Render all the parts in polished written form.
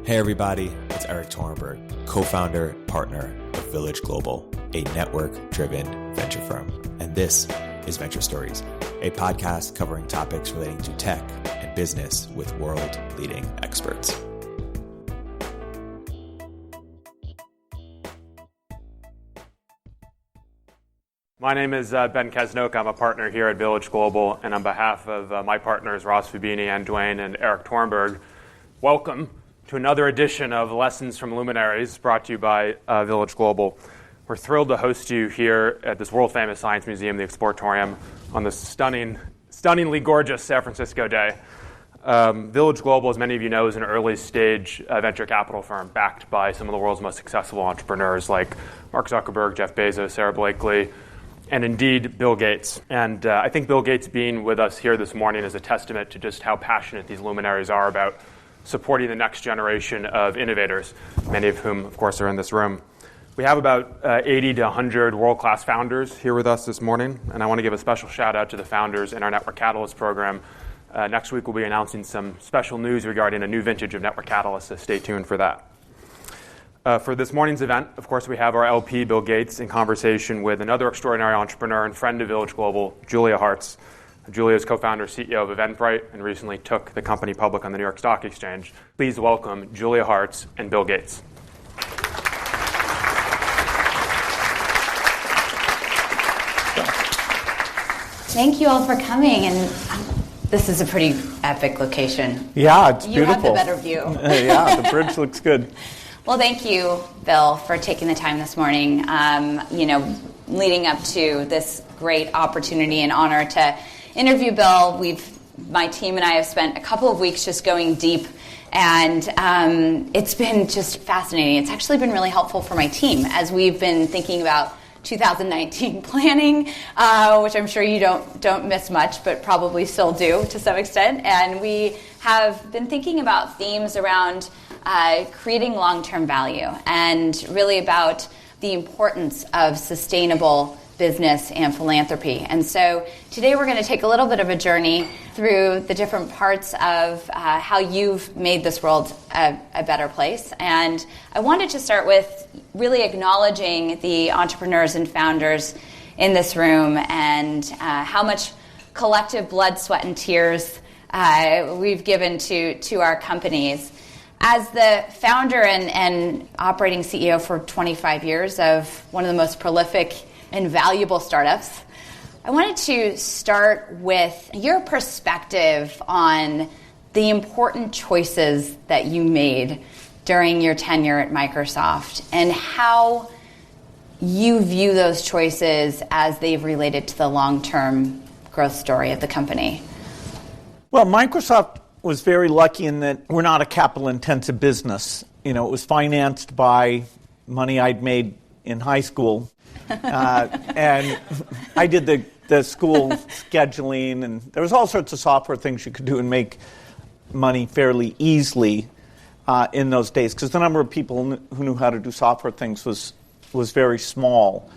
Hey everybody, it's Eric Torenberg, co-founder, partner of Village Global, a network-driven venture firm. And this is Venture Stories, a podcast covering topics relating to tech and business with world-leading experts. My name is Ben Kesnoke. I'm a partner here at Village Global, and on behalf of my partners, Ross Fubini, Ann Duane, and Eric Torenberg, welcome to another edition of Lessons from Luminaries, brought to you by Village Global. We're thrilled to host you here at this world-famous science museum, the Exploratorium, on this stunningly gorgeous San Francisco day. Village Global, as many of you know, is an early-stage venture capital firm backed by some of the world's most successful entrepreneurs like Mark Zuckerberg, Jeff Bezos, Sarah Blakely, and indeed Bill Gates. And I think Bill Gates being with us here this morning is a testament to just how passionate these luminaries are about supporting the next generation of innovators, many of whom, of course, are in this room. We have about 80 to 100 world-class founders here with us this morning, and I want to give a special shout-out to the founders in our Network Catalyst program. Next week, we'll be announcing some special news regarding a new vintage of Network Catalyst, so stay tuned for that. For this morning's event, of course, we have our LP, Bill Gates, in conversation with another extraordinary entrepreneur and friend of Village Global, Julia Hartz. Julia is co-founder, CEO of Eventbrite, and recently took the company public on the New York Stock Exchange. Please welcome Julia Hartz and Bill Gates. Thank you all for coming, and this is a pretty epic location. Yeah, it's beautiful. You have the better view. Yeah, the bridge looks good. Well, thank you, Bill, for taking the time this morning. Leading up to this great opportunity and honor to interview Bill, my team and I have spent a couple of weeks just going deep, and it's been just fascinating. It's actually been really helpful for my team as we've been thinking about 2019 planning, which I'm sure you don't miss much, but probably still do to some extent. And we have been thinking about themes around creating long-term value and really about the importance of sustainable business and philanthropy. And so today we're going to take a little bit of a journey through the different parts of how you've made this world a better place. And I wanted to start with really acknowledging the entrepreneurs and founders in this room and how much collective blood, sweat, and tears we've given to our companies. As the founder and operating CEO for 25 years of one of the most prolific and valuable startups, I wanted to start with your perspective on the important choices that you made during your tenure at Microsoft and how you view those choices as they've related to the long-term growth story of the company. Well, Microsoft was very lucky in that we're not a capital-intensive business. It was financed by money I'd made in high school. And I did the school scheduling, and there was all sorts of software things you could do and make money fairly easily in those days, because the number of people who knew how to do software things was very small.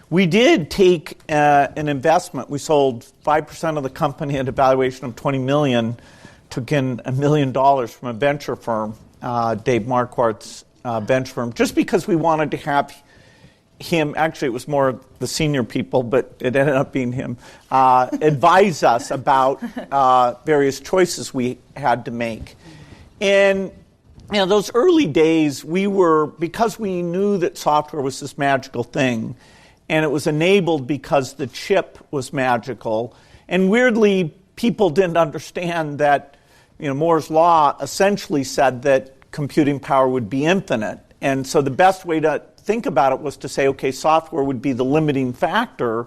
We did take an investment. We sold 5% of the company at a valuation of $20 million, took in $1 million from a venture firm, Dave Marquardt's venture firm, just because we wanted to have him, actually it was more the senior people, but it ended up being him, advise us about various choices we had to make. And those early days, because we knew that software was this magical thing, and it was enabled because the chip was magical, and weirdly, people didn't understand that Moore's law essentially said that computing power would be infinite. And so the best way to think about it was to say, okay, software would be the limiting factor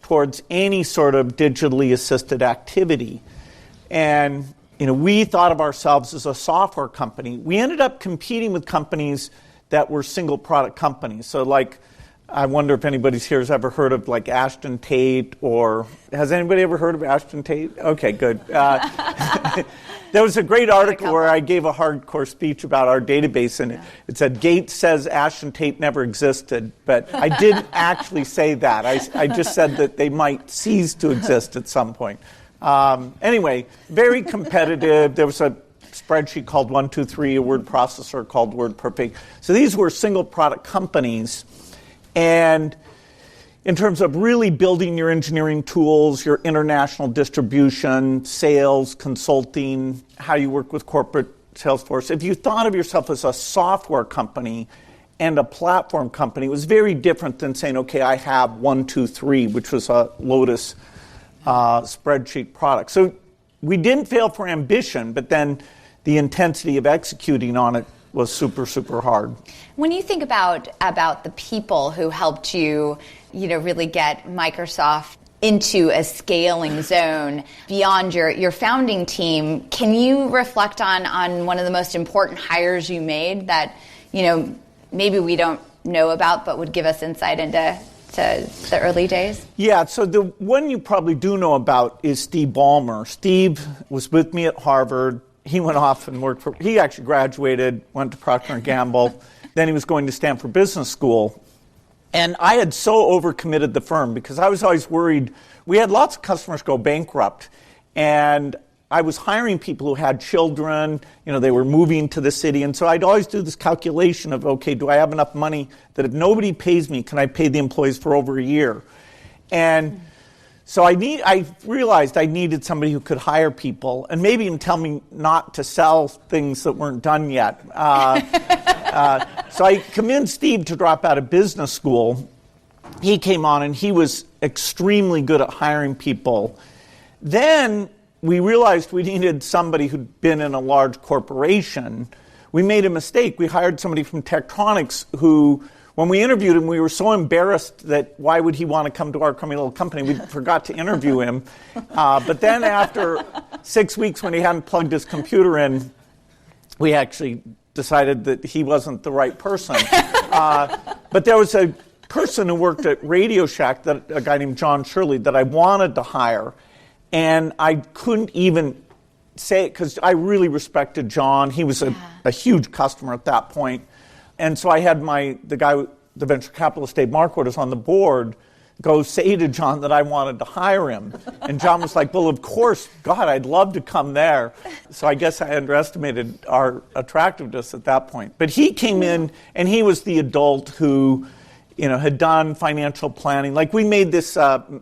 towards any sort of digitally assisted activity. And we thought of ourselves as a software company. We ended up competing with companies that were single product companies. So I wonder if anybody here has ever heard of Ashton Tate, or has anybody ever heard of Ashton Tate? Okay, good. There was a great article where I gave a hardcore speech about our database, and it said, Gates says Ashton Tate never existed, but I didn't actually say that. I just said that they might cease to exist at some point. Anyway, very competitive. There was a spreadsheet called 123, a word processor called WordPerfect. So these were single product companies. And in terms of really building your engineering tools, your international distribution, sales, consulting, how you work with corporate Salesforce, if you thought of yourself as a software company and a platform company, it was very different than saying, okay, I have 123, which was a Lotus spreadsheet product. So we didn't fail for ambition, but then the intensity of executing on it was super, super hard. When you think about the people who helped you, really get Microsoft into a scaling zone beyond your founding team, can you reflect on one of the most important hires you made that, maybe we don't know about but would give us insight into the early days? Yeah, so the one you probably do know about is Steve Ballmer. Steve was with me at Harvard. He went off and he actually graduated, went to Procter & Gamble. Then he was going to Stanford Business School. And I had so overcommitted the firm because I was always worried. We had lots of customers go bankrupt. And I was hiring people who had children. They were moving to the city. And so I'd always do this calculation of, okay, do I have enough money that if nobody pays me, can I pay the employees for over a year? And so I realized I needed somebody who could hire people and maybe even tell me not to sell things that weren't done yet. So I convinced Steve to drop out of business school. He came on and he was extremely good at hiring people. Then we realized we needed somebody who'd been in a large corporation. We made a mistake. We hired somebody from Tektronix who, when we interviewed him, we were so embarrassed that why would he want to come to our crummy little company? We forgot to interview him. But then after 6 weeks, when he hadn't plugged his computer in, we actually decided that he wasn't the right person. But there was a person who worked at Radio Shack, a guy named John Shirley, that I wanted to hire. And I couldn't even say it because I really respected John. He was a huge customer at that point. And so I had the guy, the venture capitalist Dave Marquardt, was on the board, go say to John that I wanted to hire him. And John was like, well, of course, God, I'd love to come there. So I guess I underestimated our attractiveness at that point. But he came in, and he was the adult who, had done financial planning. Like, we made this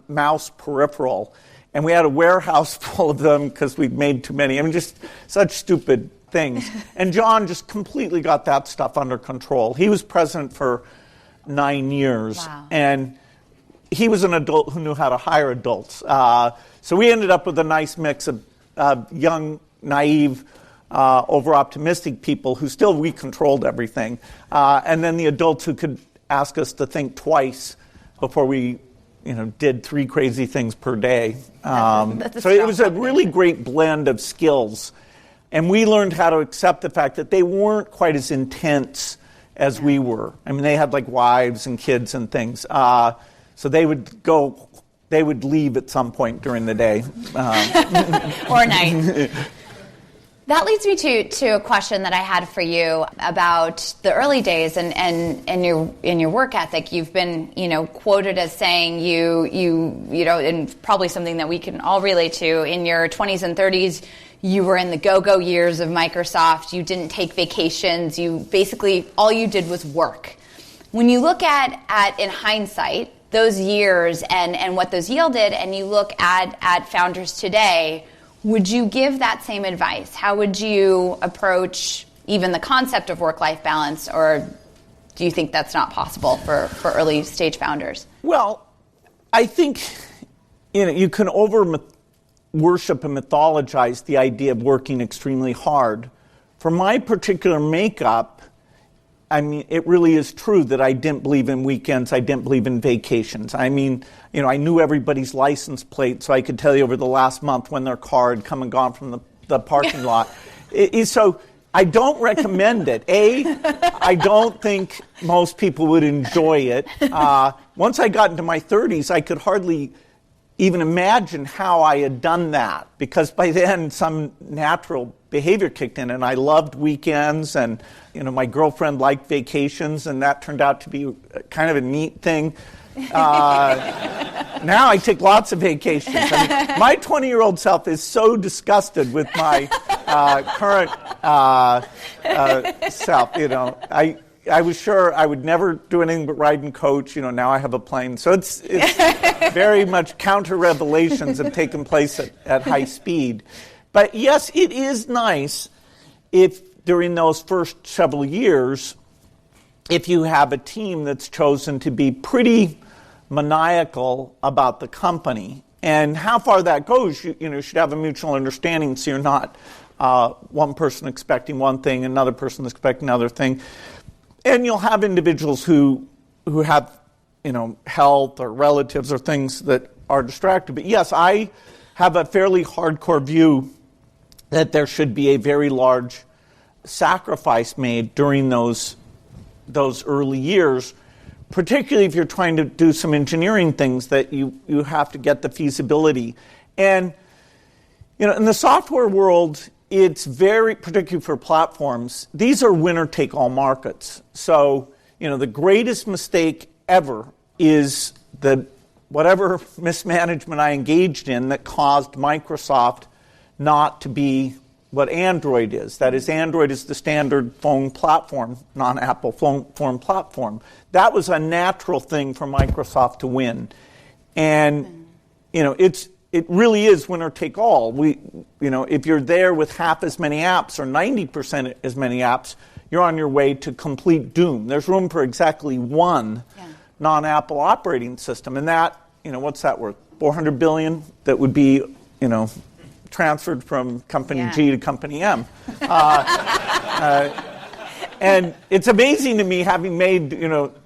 mouse peripheral, and we had a warehouse full of them because we'd made too many. I mean, just such stupid things. And John just completely got that stuff under control. He was president for 9 years. Wow. And he was an adult who knew how to hire adults. So we ended up with a nice mix of young, naive, over-optimistic people who still we controlled everything. And then the adults who could ask us to think twice before we did 3 crazy things per day. So it was a really great blend of skills. And we learned how to accept the fact that they weren't quite as intense as we were. I mean, they had like wives and kids and things. So they would leave at some point during the day. Or night. That leads me to a question that I had for you about the early days and your work ethic. You've been, quoted as saying and probably something that we can all relate to. In your 20s and 30s, you were in the go-go years of Microsoft. You didn't take vacations. You basically, all you did was work. When you look at in hindsight, those years and what those yielded, and you look at founders today, would you give that same advice? How would you approach even the concept of work-life balance, or do you think that's not possible for early stage founders? Well, I think you can worship and mythologize the idea of working extremely hard. For my particular makeup, I mean, it really is true that I didn't believe in weekends. I didn't believe in vacations. I mean, I knew everybody's license plate, so I could tell you over the last month when their car had come and gone from the parking lot. So I don't recommend it. I don't think most people would enjoy it. Once I got into my 30s, I could hardly even imagine how I had done that, because by then some natural behavior kicked in, and I loved weekends, and my girlfriend liked vacations, and that turned out to be kind of a neat thing. Now I take lots of vacations. I mean, my 20-year-old self is so disgusted with my current self. I was sure I would never do anything but ride and coach. Now I have a plane. So it's very much counter-revelations have taken place at high speed. But yes, it is nice if during those first several years, if you have a team that's chosen to be pretty maniacal about the company. And how far that goes, you should have a mutual understanding so you're not one person expecting one thing, another person expecting another thing. And you'll have individuals who have, health or relatives or things that are distracted. But yes, I have a fairly hardcore view that there should be a very large sacrifice made during those early years, particularly if you're trying to do some engineering things that you have to get the feasibility. And, in the software world, it's very, particularly for platforms, these are winner-take-all markets. So, the greatest mistake ever is that whatever mismanagement I engaged in that caused Microsoft not to be what Android is. That is, Android is the standard phone platform, non-Apple phone platform. That was a natural thing for Microsoft to win. And, it really is winner take all. If you're there with half as many apps or 90% as many apps, you're on your way to complete doom. There's room for exactly one non-Apple operating system. And that, what's that worth? $400 billion that would be, transferred from company G to company M. And it's amazing to me, having made,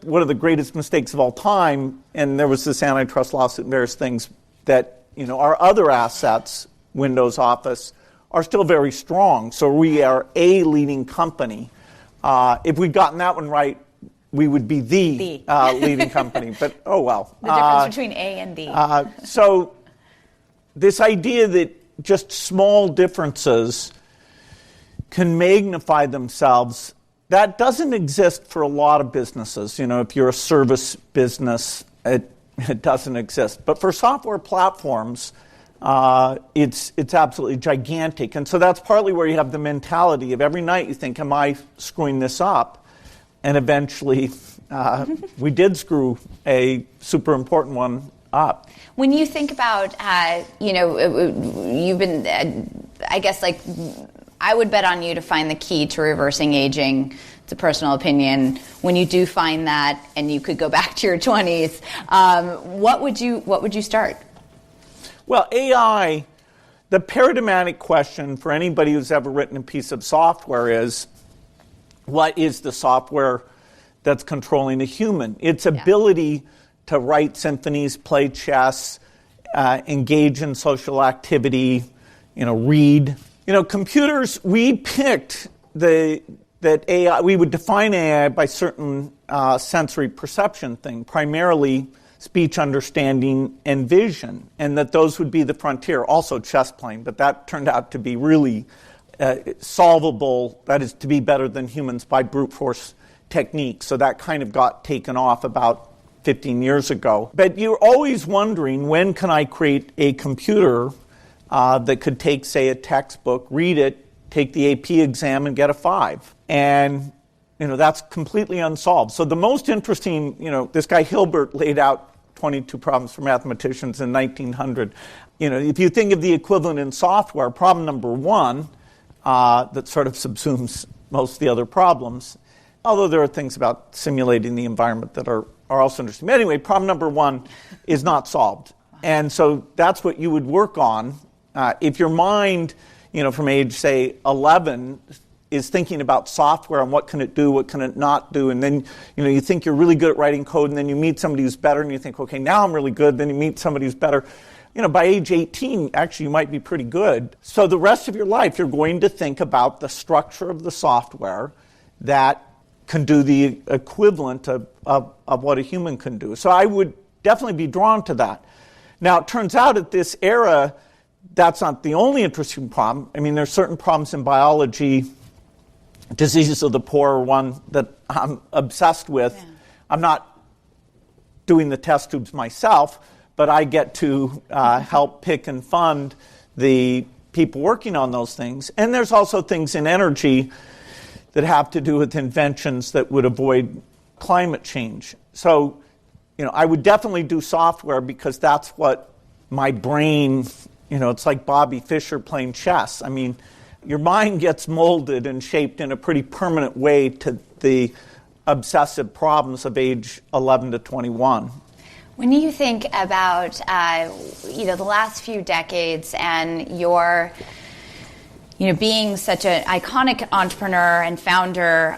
one of the greatest mistakes of all time, and there was this antitrust lawsuit and various things, that, our other assets, Windows, Office, are still very strong. So we are a leading company. If we'd gotten that one right, we would be the leading company. But, oh well. The difference between A and D. So this idea that just small differences can magnify themselves, that doesn't exist for a lot of businesses. If you're a service business, it doesn't exist. But for software platforms, it's absolutely gigantic. And so that's partly where you have the mentality of every night you think, am I screwing this up? And eventually we did screw a super important one up. When you think about, you've been, I guess, I would bet on you to find the key to reversing aging. It's a personal opinion. When you do find that, and you could go back to your 20s, what would you start? Well, AI, the paradigmatic question for anybody who's ever written a piece of software is, what is the software that's controlling the human? Its ability to write symphonies, play chess, engage in social activity, read. Computers, we picked that AI, we would define AI by certain sensory perception thing, primarily speech understanding and vision, and that those would be the frontier. Also chess playing, but that turned out to be really solvable, that is to be better than humans by brute force techniques. So that kind of got taken off about 15 years ago. But you're always wondering, when can I create a computer that could take, say, a textbook, read it, take the AP exam, and get a 5? And, that's completely unsolved. So the most interesting, this guy Hilbert laid out 22 problems for mathematicians in 1900. If you think of the equivalent in software, problem number one, that sort of subsumes most of the other problems, although there are things about simulating the environment that are also interesting. But anyway, problem number one is not solved. And so that's what you would work on. If your mind, from age, say, 11, is thinking about software and what can it do, what can it not do, and then, you think you're really good at writing code, and then you meet somebody who's better, and you think, okay, now I'm really good, then you meet somebody who's better. By age 18, actually, you might be pretty good. So the rest of your life, you're going to think about the structure of the software that can do the equivalent of what a human can do. So I would definitely be drawn to that. Now, it turns out at this era, that's not the only interesting problem. I mean, there's certain problems in biology. Diseases of the poor are one that I'm obsessed with. Yeah. I'm not doing the test tubes myself, but I get to help pick and fund the people working on those things. And there's also things in energy that have to do with inventions that would avoid climate change. So, I would definitely do software because that's what my brain, it's like Bobby Fischer playing chess. I mean, your mind gets molded and shaped in a pretty permanent way to the obsessive problems of age 11 to 21. When you think about, the last few decades and your, being such an iconic entrepreneur and founder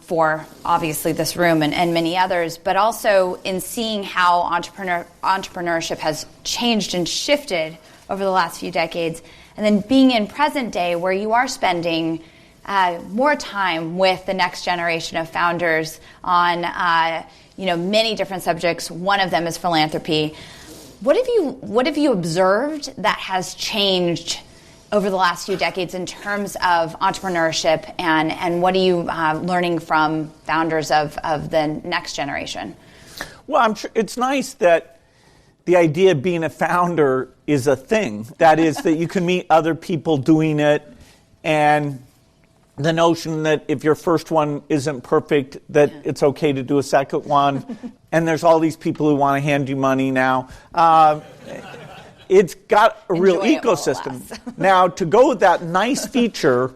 for obviously this room and many others, but also in seeing how entrepreneurship has changed and shifted over the last few decades, and then being in present day where you are spending more time with the next generation of founders on many different subjects. One of them is philanthropy. What have you observed that has changed over the last few decades in terms of entrepreneurship, and what are you learning from founders of the next generation? Well, I'm sure it's nice that the idea of being a founder is a thing. That is, that you can meet other people doing it, and the notion that if your first one isn't perfect, that it's okay to do a second one. And there's all these people who want to hand you money now. It's got a real ecosystem. Now, to go with that nice feature,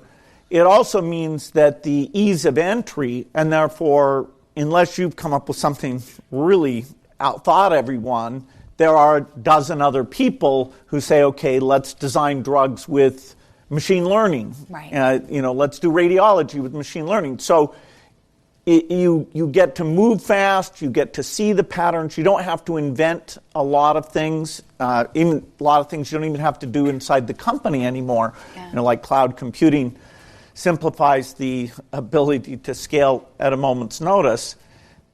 it also means that the ease of entry, and therefore, unless you've come up with something really outthought everyone, there are a dozen other people who say, okay, let's design drugs with machine learning. Right. Let's do radiology with machine learning. So you get to move fast, you get to see the patterns, you don't have to invent a lot of things, even a lot of things you don't even have to do inside the company anymore. Yeah. Like cloud computing simplifies the ability to scale at a moment's notice.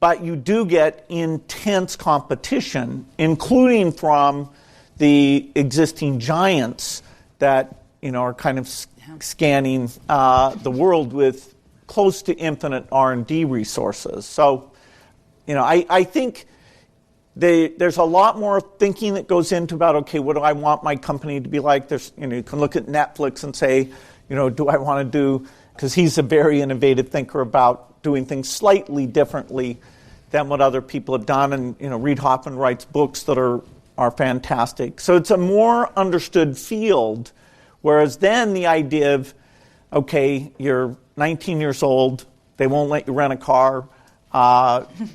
But you do get intense competition, including from the existing giants that are kind of scanning the world with close to infinite R&D resources. So, I think there's a lot more thinking that goes into about, okay, what do I want my company to be like? There's, you can look at Netflix and say, do I want to do, because he's a very innovative thinker about doing things slightly differently than what other people have done. And, Reid Hoffman writes books that are fantastic. So it's a more understood field. Whereas then the idea of, okay, you're 19 years old, they won't let you rent a car,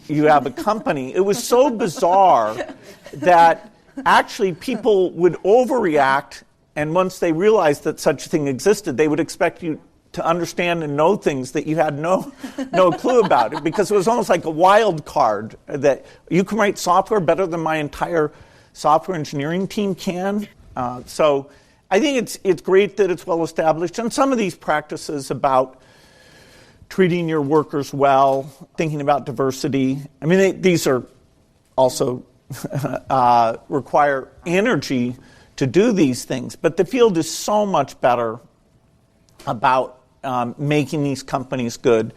you have a company. It was so bizarre that actually people would overreact, and once they realized that such a thing existed, they would expect you to understand and know things that you had no clue about it, because it was almost like a wild card that you can write software better than my entire software engineering team can. So I think it's great that it's well established, and some of these practices about treating your workers well, thinking about diversity. I mean, these are also require energy to do these things, but the field is so much better about making these companies good.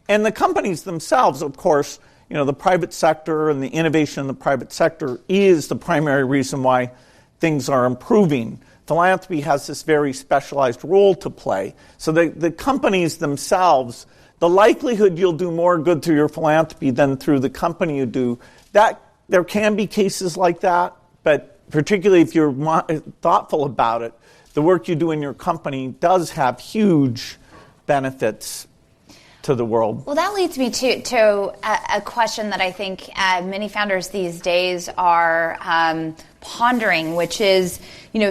And the companies themselves, of course, the private sector and the innovation in the private sector is the primary reason why things are improving. Philanthropy has this very specialized role to play. So the companies themselves, the likelihood you'll do more good through your philanthropy than through the company you do, that there can be cases like that, but particularly if you're thoughtful about it, the work you do in your company does have huge benefits to the world. Well, that leads me to a question that I think many founders these days are pondering, which is,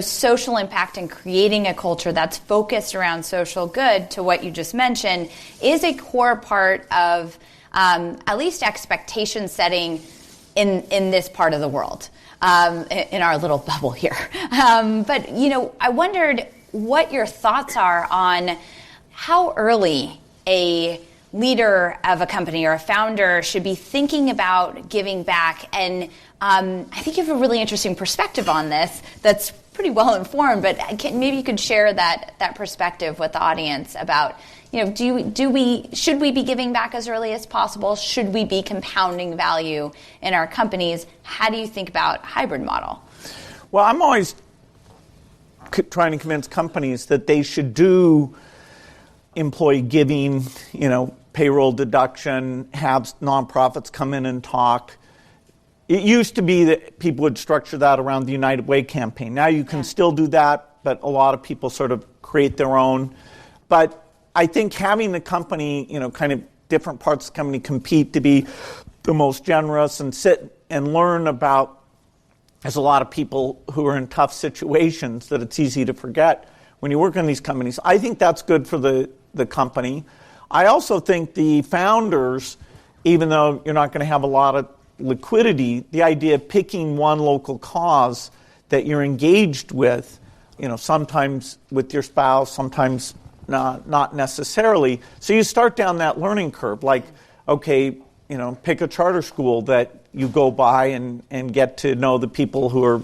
social impact and creating a culture that's focused around social good, to what you just mentioned, is a core part of at least expectation setting in this part of the world, in our little bubble here. But, I wondered what your thoughts are on how early a leader of a company or a founder should be thinking about giving back. And I think you have a really interesting perspective on this that's pretty well informed, but maybe you could share that perspective with the audience about, should we be giving back as early as possible? Should we be compounding value in our companies? How do you think about hybrid model? Well, I'm always trying to convince companies that they should do employee giving, payroll deduction, have nonprofits come in and talk. It used to be that people would structure that around the United Way campaign. Now you can still do that, but a lot of people sort of create their own. But I think having the company, kind of different parts of the company compete to be the most generous and sit and learn about, there's a lot of people who are in tough situations that it's easy to forget when you work in these companies. I think that's good for the company. I also think the founders, even though you're not going to have a lot of liquidity, the idea of picking one local cause that you're engaged with, sometimes with your spouse, sometimes not necessarily. So you start down that learning curve, like, okay, pick a charter school that you go by and get to know the people who are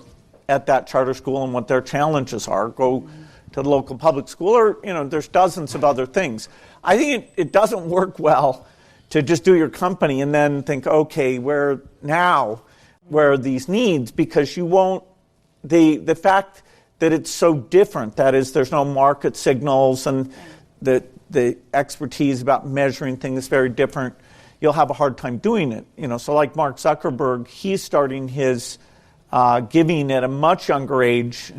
at that charter school and what their challenges are. Go to the local public school, or, there's dozens of other things. I think it doesn't work well to just do your company and then think, okay, where are these needs? Because you won't, the fact that it's so different, that is, there's no market signals and the expertise about measuring things is very different, you'll have a hard time doing it. So like Mark Zuckerberg, he's starting his giving at a much younger age,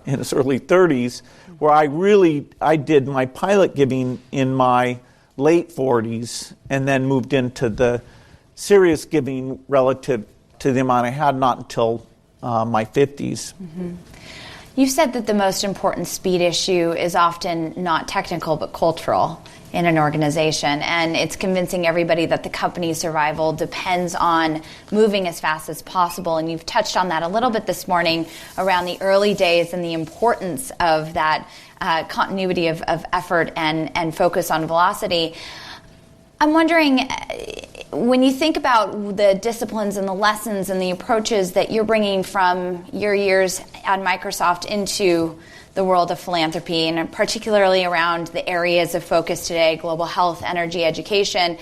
in his early 30s, where I did my pilot giving in my late 40s and then moved into the serious giving relative to the amount I had, not until my 50s. Mm-hmm. You've said that the most important speed issue is often not technical but cultural in an organization, and it's convincing everybody that the company's survival depends on moving as fast as possible. And you've touched on that a little bit this morning around the early days and the importance of that continuity of effort and focus on velocity. I'm wondering, when you think about the disciplines and the lessons and the approaches that you're bringing from your years at Microsoft into the world of philanthropy, and particularly around the areas of focus today, global health, energy, education,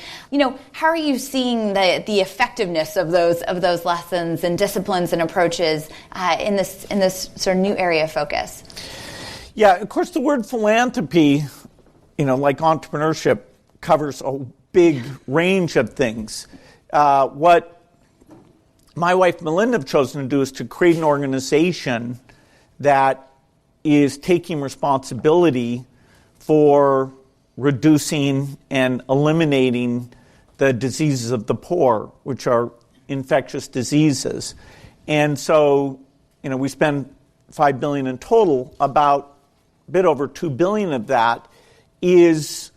how are you seeing the effectiveness of those lessons and disciplines and approaches in this sort of new area of focus? Yeah, of course, the word philanthropy, like entrepreneurship, covers a big range of things. What my wife Melinda have chosen to do is to create an organization that is taking responsibility for reducing and eliminating the diseases of the poor, which are infectious diseases. And so, we spend $5 billion in total. About a bit over $2 billion of that is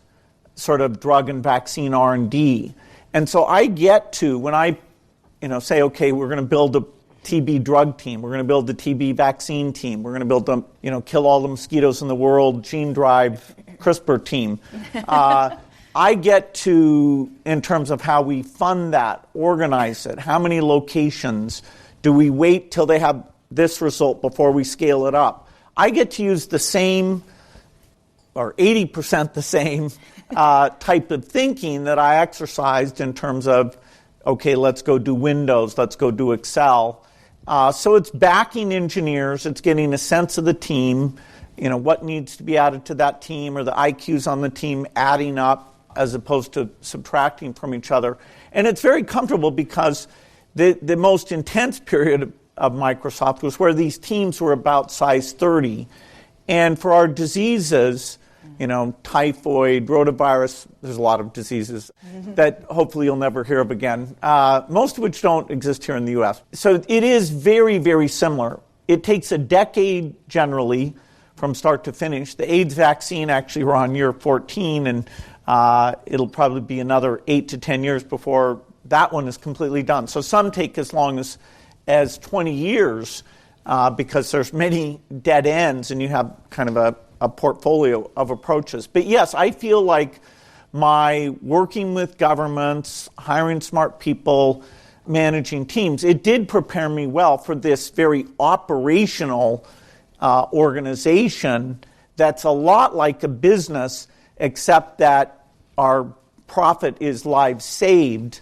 sort of drug and vaccine R&D. And so I get to, when I say, okay, we're going to build a TB drug team, we're going to build the TB vaccine team, we're going to build the, kill all the mosquitoes in the world, gene drive CRISPR team. I get to, in terms of how we fund that, organize it, how many locations, do we wait till they have this result before we scale it up? I get to use the same, or 80% the same, type of thinking that I exercised in terms of, okay, let's go do Windows, let's go do Excel. So it's backing engineers, it's getting a sense of the team, what needs to be added to that team, or the IQs on the team adding up as opposed to subtracting from each other. And it's very comfortable because the most intense period of Microsoft was where these teams were about size 30. And for our diseases, typhoid, rotavirus, there's a lot of diseases that hopefully you'll never hear of again, most of which don't exist here in the U.S. So it is very, very similar. It takes a decade generally from start to finish. The AIDS vaccine, actually, we're on year 14, and it'll probably be another 8 to 10 years before that one is completely done. So some take as long as 20 years because there's many dead ends, and you have kind of a portfolio of approaches. But yes, I feel like my working with governments, hiring smart people, managing teams, it did prepare me well for this very operational organization that's a lot like a business, except that our profit is lives saved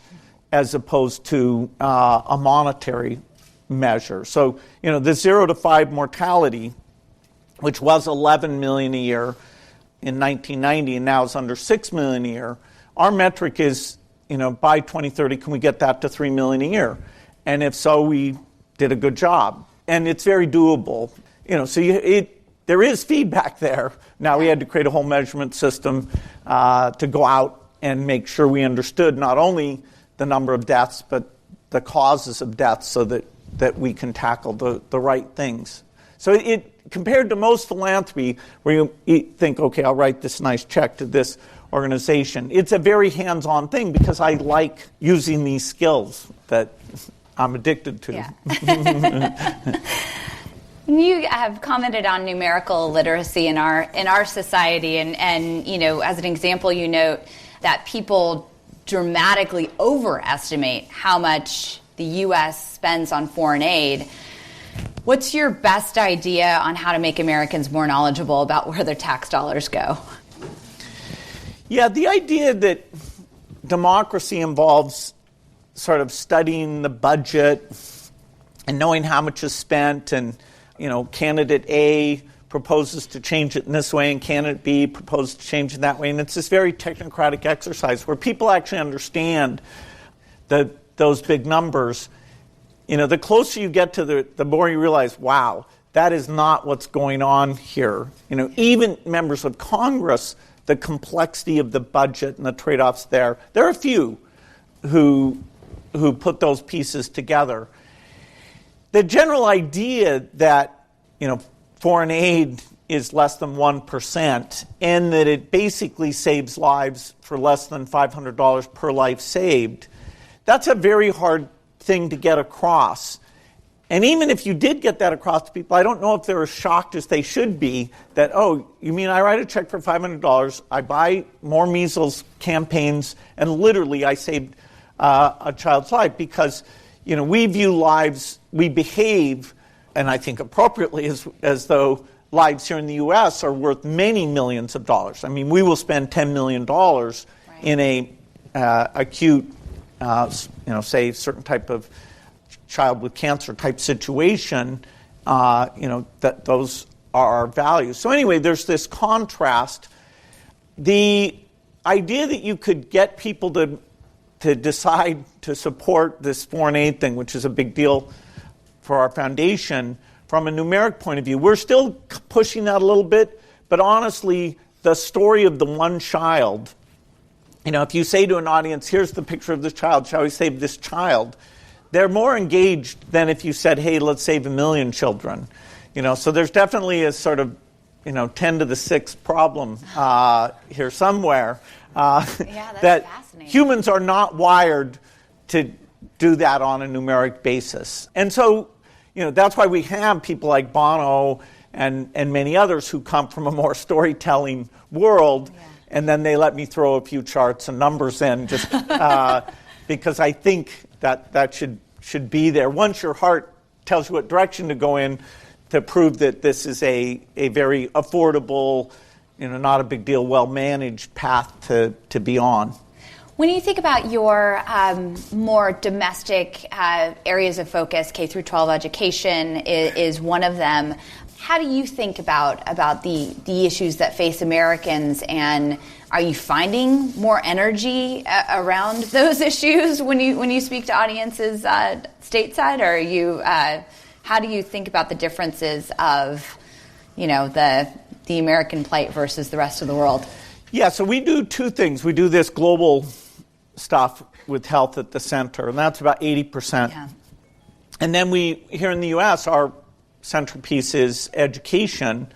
as opposed to a monetary measure. So, the 0 to 5 mortality, which was 11 million a year in 1990 and now is under 6 million a year. Our metric is, by 2030, can we get that to 3 million a year? And if so, we did a good job. And it's very doable. There is feedback there. Now we had to create a whole measurement system to go out and make sure we understood not only the number of deaths, but the causes of death so that we can tackle the right things. So compared to most philanthropy, where you think, okay, I'll write this nice check to this organization, it's a very hands-on thing because I like using these skills that I'm addicted to. Yeah. You have commented on numerical literacy in our society, and as an example, you note that people dramatically overestimate how much the U.S. spends on foreign aid. What's your best idea on how to make Americans more knowledgeable about where their tax dollars go? Yeah, the idea that democracy involves sort of studying the budget and knowing how much is spent, and candidate A proposes to change it in this way and candidate B proposes to change it that way. And it's this very technocratic exercise where people actually understand those big numbers. The closer you get to the more you realize, wow, that is not what's going on here. Even members of Congress, the complexity of the budget and the trade-offs there are a few who put those pieces together. The general idea that, foreign aid is less than 1% and that it basically saves lives for less than $500 per life saved, that's a very hard thing to get across. And even if you did get that across to people, I don't know if they're as shocked as they should be that, oh, you mean I write a check for $500, I buy more measles campaigns, and literally I saved a child's life? Because we view lives, we behave, and I think appropriately, as though lives here in the U.S. are worth many millions of dollars. I mean, we will spend $10 million in a acute, say, certain type of child with cancer type situation. That those are our values. So anyway, there's this contrast. The idea that you could get people to decide to support this foreign aid thing, which is a big deal for our foundation, from a numeric point of view, we're still pushing that a little bit, but honestly, the story of the one child, if you say to an audience, here's the picture of this child, shall we save this child? They're more engaged than if you said, hey, let's save 1 million children. So there's definitely a sort of, 10 to the 6th problem here somewhere. That humans are not wired to do that on a numeric basis. And so, that's why we have people like Bono and many others who come from a more storytelling world, and then they let me throw a few charts and numbers in just because I think that should be there. Once your heart tells you what direction to go in, to prove that this is a very affordable, not a big deal, well-managed path to be on. When you think about your more domestic areas of focus, K through 12 education is one of them. How do you think about the issues that face Americans, and are you finding more energy around those issues when you speak to audiences stateside, or are you? How do you think about the differences of, the American plight versus the rest of the world? Yeah, so we do two things. We do this global stuff with health at the center, and that's about 80%. Yeah. And then here in the U.S., our centerpiece is education,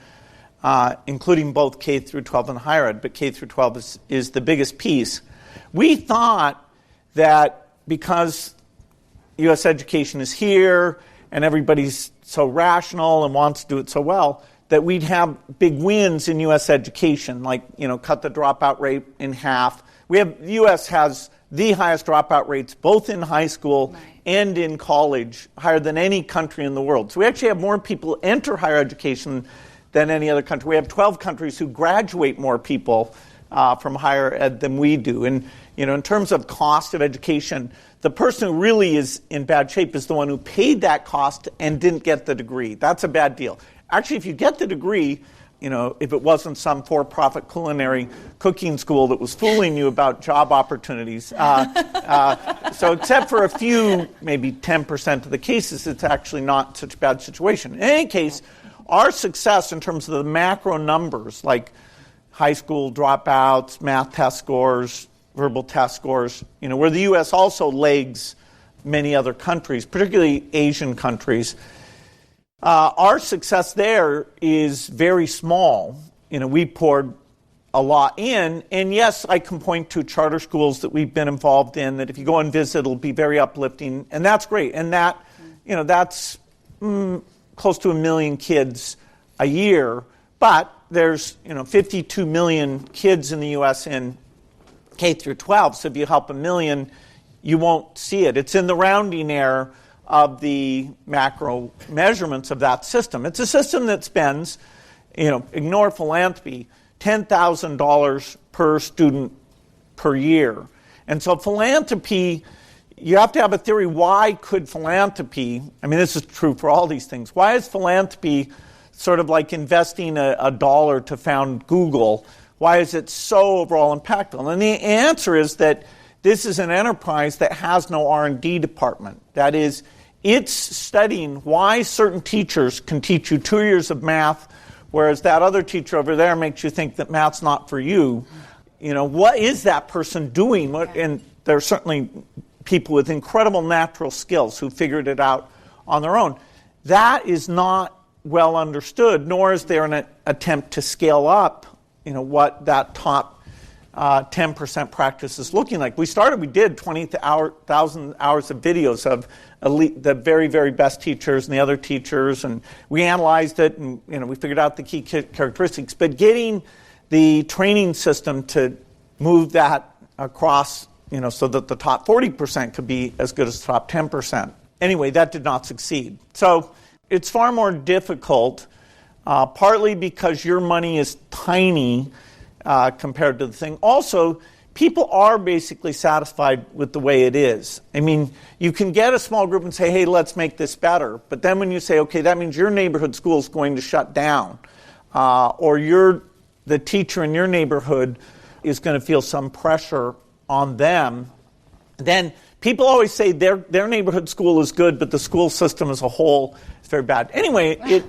including both K through 12 and higher ed, but K through 12 is the biggest piece. We thought that because U.S. education is here and everybody's so rational and wants to do it so well, that we'd have big wins in U.S. education, like, cut the dropout rate in half. The U.S. has the highest dropout rates both in high school and in college, higher than any country in the world. So we actually have more people enter higher education than any other country. We have 12 countries who graduate more people from higher ed than we do. And, in terms of cost of education, the person who really is in bad shape is the one who paid that cost and didn't get the degree. That's a bad deal. Actually, if you get the degree, if it wasn't some for-profit culinary cooking school that was fooling you about job opportunities. So except for a few, maybe 10% of the cases, it's actually not such a bad situation. In any case, our success in terms of the macro numbers, like high school dropouts, math test scores, verbal test scores, where the U.S. also lags many other countries, particularly Asian countries, our success there is very small. We poured a lot in, and yes, I can point to charter schools that we've been involved in that if you go and visit, it'll be very uplifting, and that's great. And that, that's close to 1 million kids a year, but there's 52 million kids in the U.S. in K through 12. So if you help 1 million, you won't see it. It's in the rounding error of the macro measurements of that system. It's a system that spends, ignore philanthropy, $10,000 per student per year. And so philanthropy, you have to have a theory. Why could philanthropy, this is true for all these things, why is philanthropy sort of like investing a dollar to found Google? Why is it so overall impactful? And the answer is that this is an enterprise that has no R&D department. That is, it's studying why certain teachers can teach you 2 years of math, whereas that other teacher over there makes you think that math's not for you. What is that person doing? And there are certainly people with incredible natural skills who figured it out on their own. That is not well understood, nor is there an attempt to scale up, what that top 10% practice is looking like. We did 20,000 hours of videos of the very, very best teachers and the other teachers, and we analyzed it, and we figured out the key characteristics. But getting the training system to move that across, so that the top 40% could be as good as the top 10%. Anyway, that did not succeed. So it's far more difficult, partly because your money is tiny compared to the thing. Also, people are basically satisfied with the way it is. You can get a small group and say, hey, let's make this better. But then when you say, okay, that means your neighborhood school is going to shut down, or the teacher in your neighborhood is going to feel some pressure on them, then people always say their neighborhood school is good, but the school system as a whole is very bad. Anyway,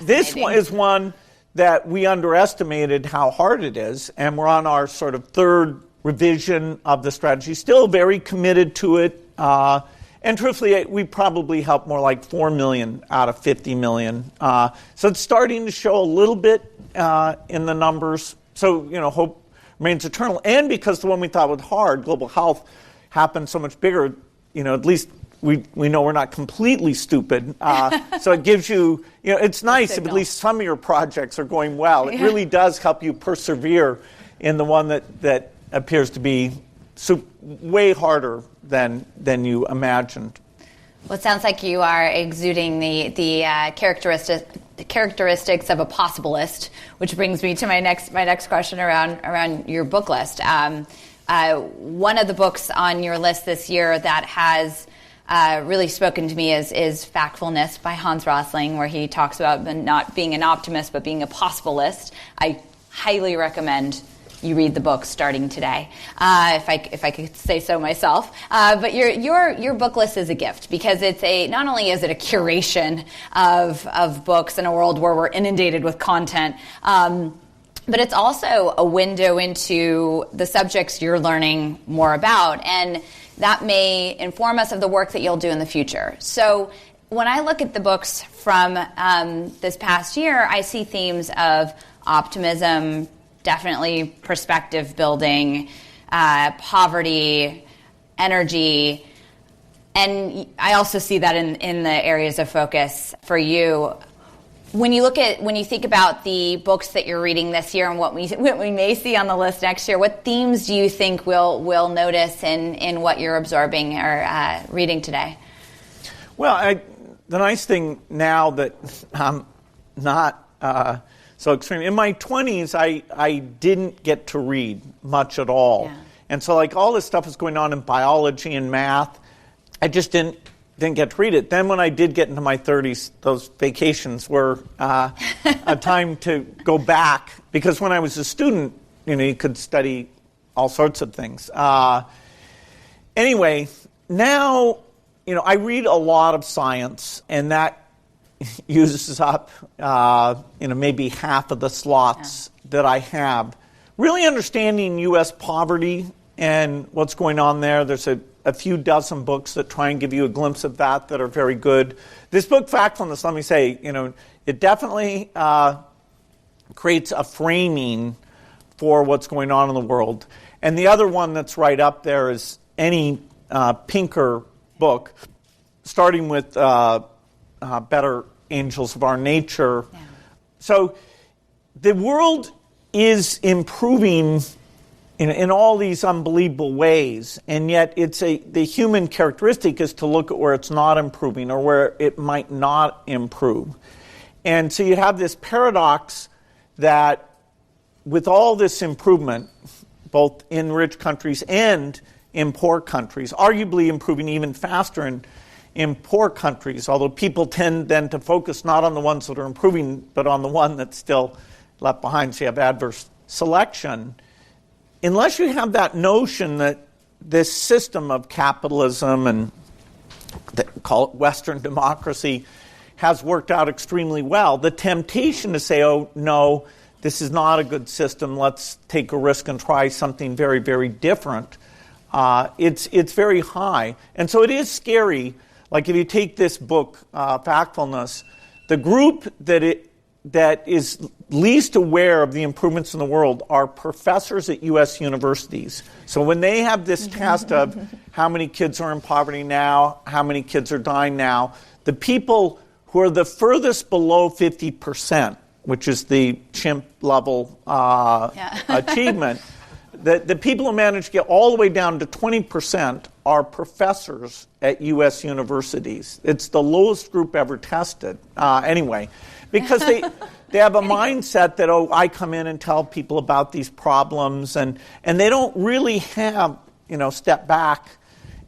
this one is one that we underestimated how hard it is, and we're on our sort of third revision of the strategy, still very committed to it. And truthfully, we probably helped more like 4 million out of 50 million. So it's starting to show a little bit in the numbers. So, hope remains eternal. And because the one we thought was hard, global health, happened so much bigger, at least we know we're not completely stupid. So it gives you, it's nice if at least some of your projects are going well. It really does help you persevere in the one that appears to be way harder than you imagined. Well, it sounds like you are exuding the characteristics of a possibilist, which brings me to my next question around your book list. One of the books on your list this year that has really spoken to me is Factfulness by Hans Rosling, where he talks about not being an optimist but being a possibilist. I highly recommend you read the book starting today, if I could say so myself. But your book list is a gift, because it's not only is it a curation of books in a world where we're inundated with content, but it's also a window into the subjects you're learning more about, and that may inform us of the work that you'll do in the future. So when I look at the books from this past year, I see themes of optimism, definitely perspective building, poverty, energy, and I also see that in the areas of focus for you. When you think about the books that you're reading this year and what we may see on the list next year, what themes do you think we'll notice in what you're absorbing or reading today? Well, the nice thing now that I'm not so extreme. In my 20s, I didn't get to read much at all. Yeah. And so all this stuff is going on in biology and math. I just didn't didn't get to read it. Then when I did get into my 30s, those vacations were a time to go back, because when I was a student, you could study all sorts of things. Anyway, now, I read a lot of science, and that uses up, maybe half of the slots that I have. Really understanding U.S. poverty and what's going on there. There's a few dozen books that try and give you a glimpse of that are very good. This book, Factfulness, let me say, it definitely creates a framing for what's going on in the world. And the other one that's right up there is any Pinker book, starting with Better Angels of Our Nature. Yeah. So the world is improving in all these unbelievable ways, and yet the human characteristic is to look at where it's not improving or where it might not improve. And so you have this paradox that with all this improvement, both in rich countries and in poor countries, arguably improving even faster in poor countries, although people tend then to focus not on the ones that are improving, but on the one that's still left behind, so you have adverse selection. Unless you have that notion that this system of capitalism and call it Western democracy has worked out extremely well, the temptation to say, oh, no, this is not a good system, let's take a risk and try something very, very different, it's very high. And so it is scary. Like if you take this book, Factfulness, the group that is least aware of the improvements in the world are professors at U.S. universities. So when they have this test of how many kids are in poverty now, how many kids are dying now, the people who are the furthest below 50%, which is the chimp level achievement, the people who manage to get all the way down to 20% are professors at U.S. universities. It's the lowest group ever tested. Anyway, because they have a mindset that, I come in and tell people about these problems, and they don't really have, step back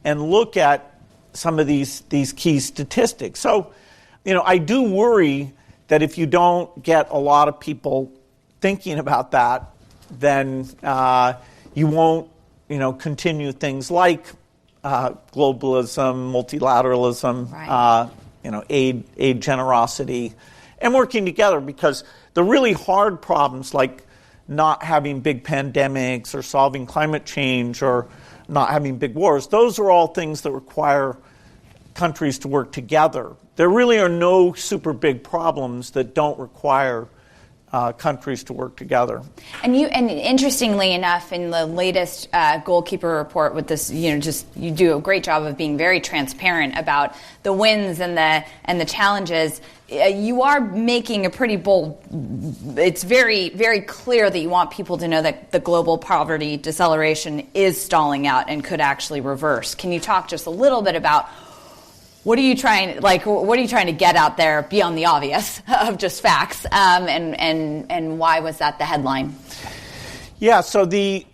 and look at some of these key statistics. So, I do worry that if you don't get a lot of people thinking about that, then you won't, continue things like globalism, multilateralism, right. Aid generosity, and working together, because the really hard problems like not having big pandemics or solving climate change or not having big wars, those are all things that require countries to work together. There really are no super big problems that don't require countries to work together. And interestingly enough, in the latest goalkeeper report with this, you do a great job of being very transparent about the wins and the challenges. You are making a pretty bold. It's very, very clear that you want people to know that the global poverty deceleration is stalling out and could actually reverse. Can you talk just a little bit about what are you trying to get out there beyond the obvious of just facts, and why was that the headline? Yeah, so the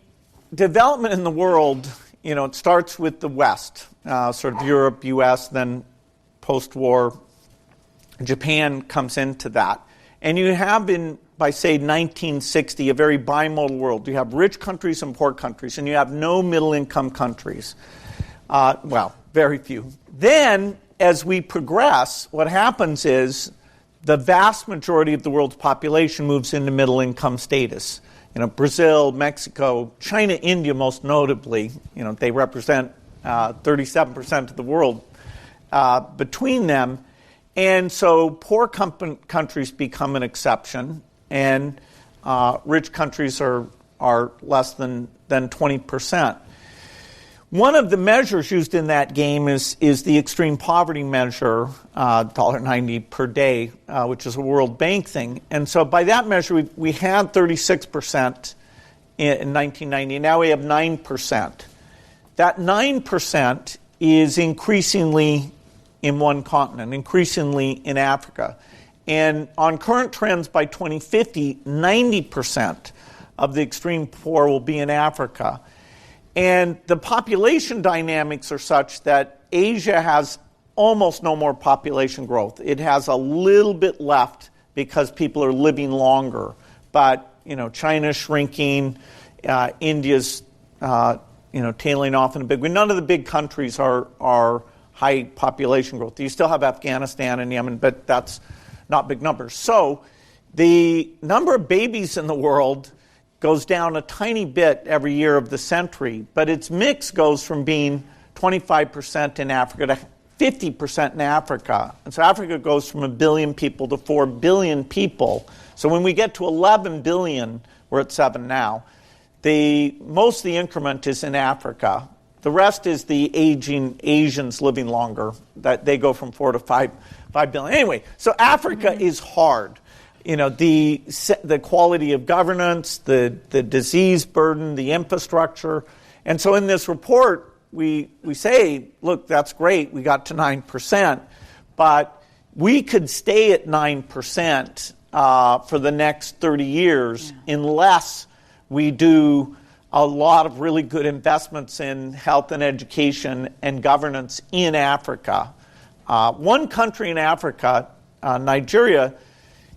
development in the world, it starts with the West, sort of Europe, U.S., then post-war, Japan comes into that. And you have by, say, 1960, a very bimodal world. You have rich countries and poor countries, and you have no middle-income countries. Very few. Then, as we progress, what happens is the vast majority of the world's population moves into middle-income status. Brazil, Mexico, China, India, most notably. They represent 37% of the world between them. And so poor countries become an exception, and rich countries are less than 20%. One of the measures used in that game is the extreme poverty measure, $1.90 per day, which is a World Bank thing. And so by that measure, we had 36% in 1990. Now we have 9%. That 9% is increasingly in one continent, increasingly in Africa. And on current trends, by 2050, 90% of the extreme poor will be in Africa. And the population dynamics are such that Asia has almost no more population growth. It has a little bit left because people are living longer. But, China's shrinking, India's, tailing off in a big way. None of the big countries are high population growth. You still have Afghanistan and Yemen, but that's not big numbers. So the number of babies in the world goes down a tiny bit every year of the century, but its mix goes from being 25% in Africa to 50% in Africa. And so Africa goes from 1 billion people to 4 billion people. So when we get to 11 billion, we're at 7 now, most of the increment is in Africa. The rest is the aging Asians living longer. That they go from 4 to 5 billion. Anyway, so Africa is hard. The quality of governance, the disease burden, the infrastructure. And so in this report, we say, look, that's great. We got to 9%. But we could stay at 9% for the next 30 years unless we do a lot of really good investments in health and education and governance in Africa. One country in Africa, Nigeria,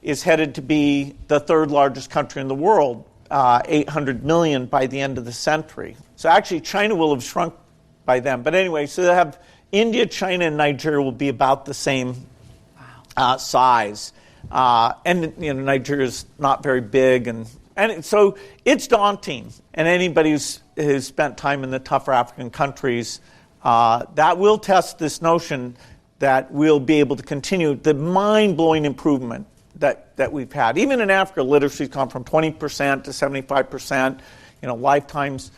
is headed to be the third largest country in the world, 800 million by the end of the century. So actually China will have shrunk by then. But anyway, so they have India, China, and Nigeria will be about the same size. And Nigeria's not very big. And so it's daunting. And anybody who's spent time in the tougher African countries, that will test this notion that we'll be able to continue the mind-blowing improvement that we've had. Even in Africa, literacy's gone from 20% to 75%. Lifetimes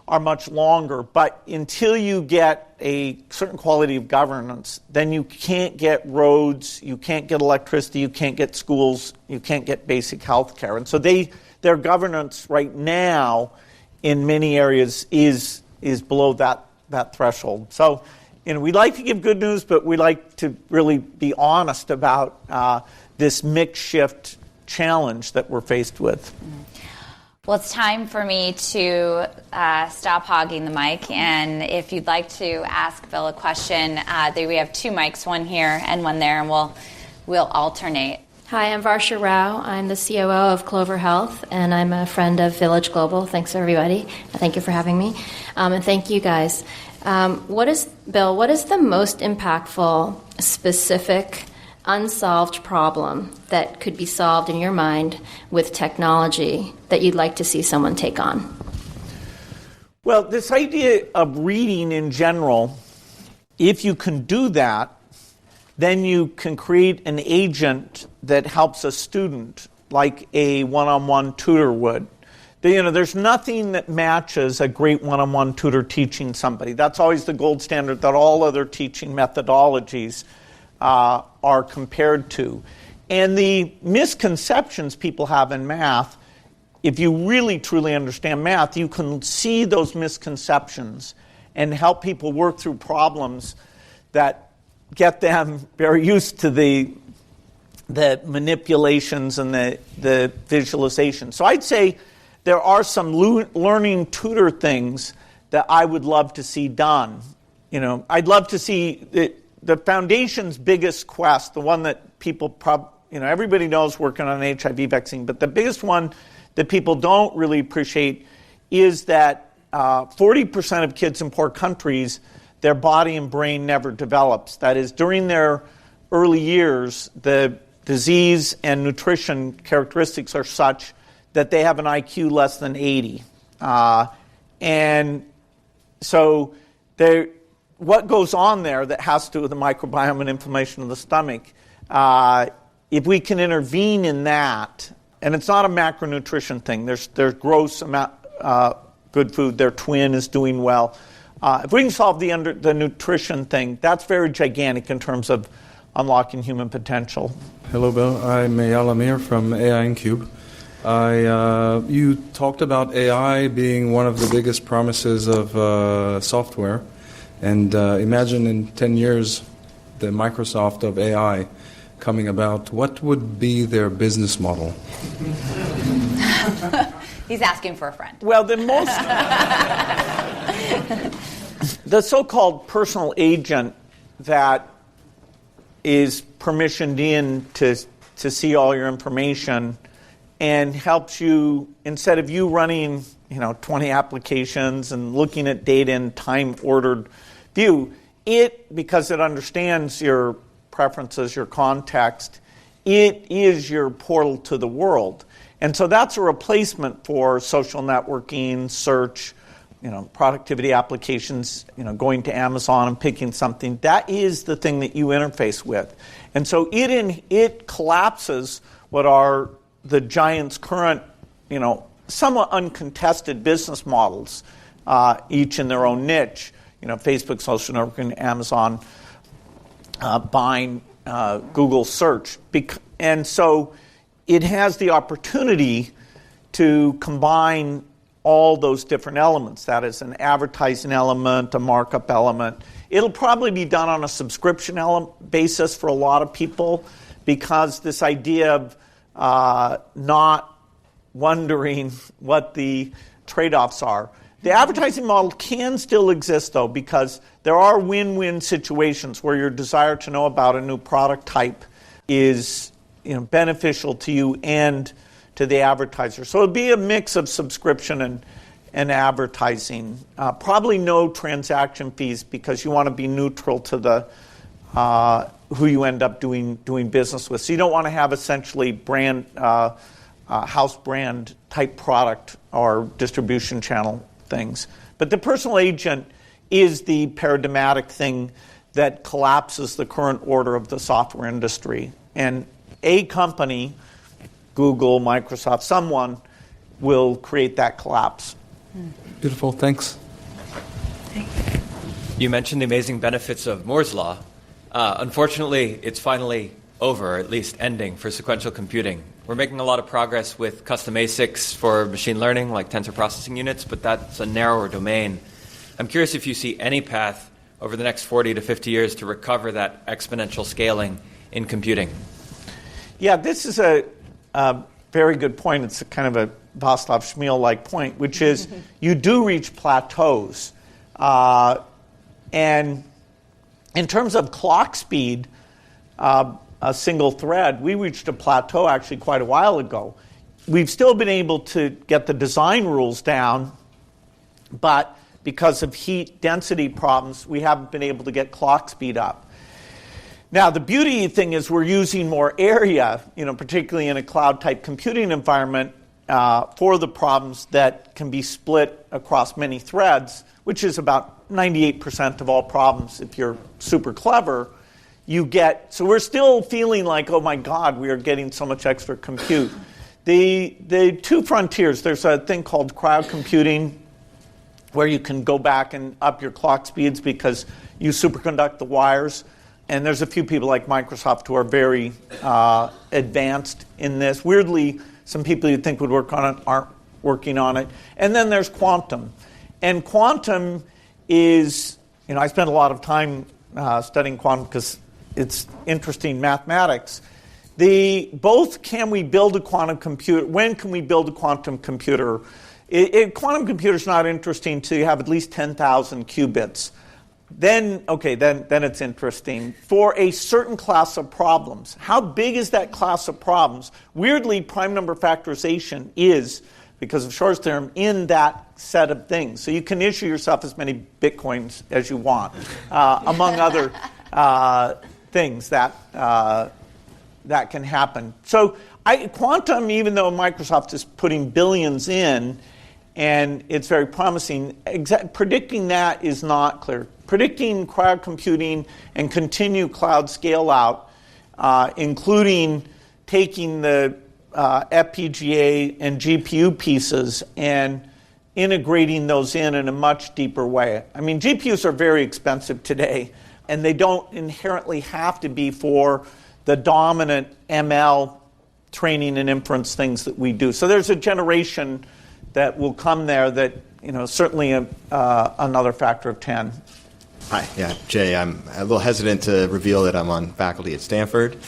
are much longer. But until you get a certain quality of governance, then you can't get roads, you can't get electricity, you can't get schools, you can't get basic health care. And so their governance right now in many areas is below that threshold. So we like to give good news, but we like to really be honest about this mix shift challenge that we're faced with. Well, it's time for me to stop hogging the mic, and if you'd like to ask Bill a question, we have 2 mics, one here and one there, and we'll alternate. Hi, I'm Varsha Rao. I'm the COO of Clover Health, and I'm a friend of Village Global. Thanks, everybody. Thank you for having me, and thank you guys. What is the most impactful, specific, unsolved problem that could be solved in your mind with technology that you'd like to see someone take on? Well, this idea of reading in general, if you can do that, then you can create an agent that helps a student like a one-on-one tutor would. There's nothing that matches a great one-on-one tutor teaching somebody. That's always the gold standard that all other teaching methodologies are compared to. And the misconceptions people have in math, if you really truly understand math, you can see those misconceptions and help people work through problems that get them very used to the manipulations and the visualization. So I'd say there are some learning tutor things that I would love to see done. I'd love to see the foundation's biggest quest, the one that people everybody knows working on an HIV vaccine, but the biggest one that people don't really appreciate is that 40% of kids in poor countries, their body and brain never develops. That is, during their early years, the disease and nutrition characteristics are such that they have an IQ less than 80. And so what goes on there that has to do with the microbiome and inflammation of the stomach, if we can intervene in that, and it's not a macronutrition thing, there's gross amount good food, their twin is doing well. If we can solve the nutrition thing, that's very gigantic in terms of unlocking human potential. Hello, Bill. I'm Eyal Amir from AI Incube. You talked about AI being one of the biggest promises of software. And imagine in 10 years the Microsoft of AI coming about. What would be their business model? He's asking for a friend. Well, the so-called personal agent that is permissioned in to see all your information and helps you, instead of you running 20 applications and looking at data in time-ordered view, because it understands your preferences, your context, it is your portal to the world. And so that's a replacement for social networking, search, productivity applications, going to Amazon and picking something. That is the thing that you interface with. And so it collapses what are the giants' current, somewhat uncontested business models, each in their own niche. Facebook, social networking, Amazon, buying Google search. And so it has the opportunity to combine all those different elements. That is an advertising element, a markup element. It'll probably be done on a subscription basis for a lot of people, because this idea of not wondering what the trade-offs are. The advertising model can still exist, though, because there are win-win situations where your desire to know about a new product type is beneficial to you and to the advertiser. So it'll be a mix of subscription and advertising. Probably no transaction fees, because you want to be neutral to the who you end up doing business with. So you don't want to have essentially brand house brand type product or distribution channel things. But the personal agent is the paradigmatic thing that collapses the current order of the software industry. And a company, Google, Microsoft, someone will create that collapse. Beautiful, thanks. You mentioned the amazing benefits of Moore's Law. Unfortunately, it's finally over, or at least ending, for sequential computing. We're making a lot of progress with custom ASICs for machine learning, like tensor processing units, but that's a narrower domain. I'm curious if you see any path over the next 40 to 50 years to recover that exponential scaling in computing. Yeah, this is a very good point. It's a kind of a Václav Smil-like point, which is you do reach plateaus. And in terms of clock speed, a single thread, we reached a plateau actually quite a while ago. We've still been able to get the design rules down, but because of heat density problems, we haven't been able to get clock speed up. Now, the beauty thing is we're using more area, particularly in a cloud-type computing environment, for the problems that can be split across many threads, which is about 98% of all problems. If you're super clever, so we're still feeling like, oh my God, we are getting so much extra compute. The two frontiers, there's a thing called cryo computing, where you can go back and up your clock speeds because you superconduct the wires. And there's a few people like Microsoft who are very advanced in this. Weirdly, some people you'd think would work on it aren't working on it. And then there's quantum. And quantum is, I spent a lot of time studying quantum because it's interesting mathematics. Both can we build a quantum computer? When can we build a quantum computer? Quantum computer is not interesting till you have at least 10,000 qubits. Then it's interesting. For a certain class of problems, how big is that class of problems? Weirdly, prime number factorization is, because of Shor's theorem, in that set of things. So you can issue yourself as many bitcoins as you want, among other things that can happen. So quantum, even though Microsoft is putting billions in, and it's very promising, predicting that is not clear. Predicting cryo computing and continue cloud scale out, including taking the FPGA and GPU pieces and integrating those in a much deeper way. I mean, GPUs are very expensive today, and they don't inherently have to be for the dominant ML training and inference things that we do. So there's a generation that will come there that, certainly another factor of 10. Hi, yeah, Jay. I'm a little hesitant to reveal that I'm on faculty at Stanford.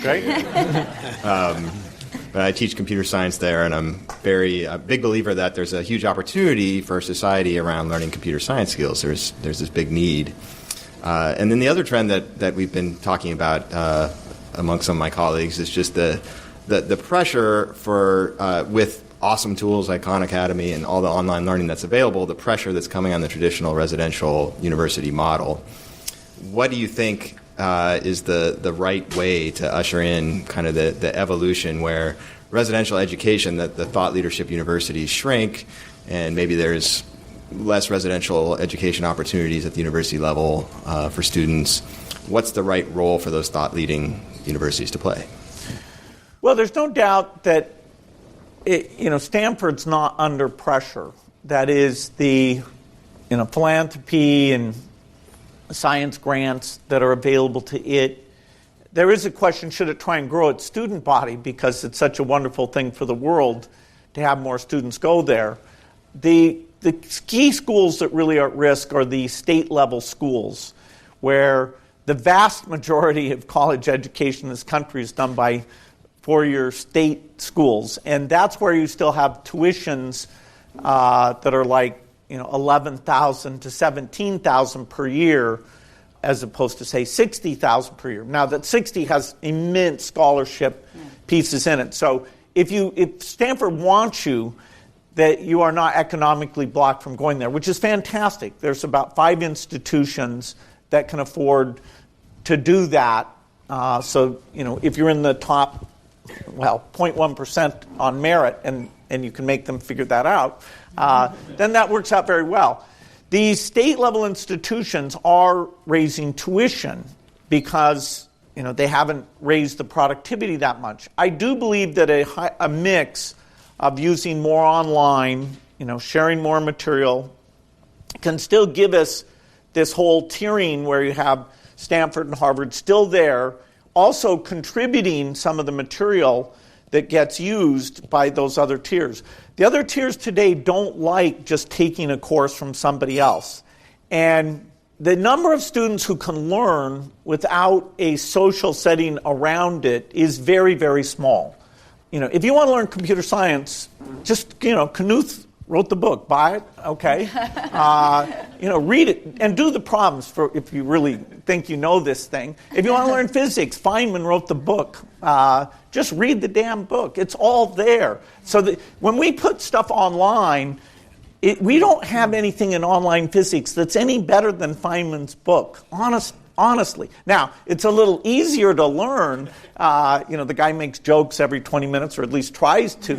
Great. But I teach computer science there, and I'm a big believer that there's a huge opportunity for society around learning computer science skills. There's this big need. And then the other trend that we've been talking about among some of my colleagues is just the pressure for with awesome tools like Khan Academy and all the online learning that's available, the pressure that's coming on the traditional residential university model. What do you think is the right way to usher in kind of the evolution where residential education, the thought leadership universities shrink, and maybe there's less residential education opportunities at the university level for students? What's the right role for those thought leading universities to play? Well, there's no doubt that Stanford's not under pressure. That is, the philanthropy and science grants that are available to it. There is a question, should it try and grow its student body, because it's such a wonderful thing for the world to have more students go there. The key schools that really are at risk are the state-level schools, where the vast majority of college education in this country is done by four-year state schools, and that's where you still have tuitions that are like $11,000 to $17,000 per year, as opposed to say $60,000 per year. Now that 60 has immense scholarship pieces in it. So if Stanford wants you, that you are not economically blocked from going there, which is fantastic. There's about 5 institutions that can afford to do that. So if you're in the top 0.1% on merit, and you can make them figure that out, then that works out very well. These state-level institutions are raising tuition because they haven't raised the productivity that much. I do believe that a mix of using more online, sharing more material, can still give us this whole tiering where you have Stanford and Harvard still there, also contributing some of the material that gets used by those other tiers. The other tiers today don't like just taking a course from somebody else. And the number of students who can learn without a social setting around it is very, very small. If you want to learn computer science, just, Knuth wrote the book, buy it, okay? Read it and do the problems if you really think you know this thing. If you want to learn physics, Feynman wrote the book. Just read the damn book. It's all there. So when we put stuff online, we don't have anything in online physics that's any better than Feynman's book, honestly. Now, it's a little easier to learn. The guy makes jokes every 20 minutes, or at least tries to,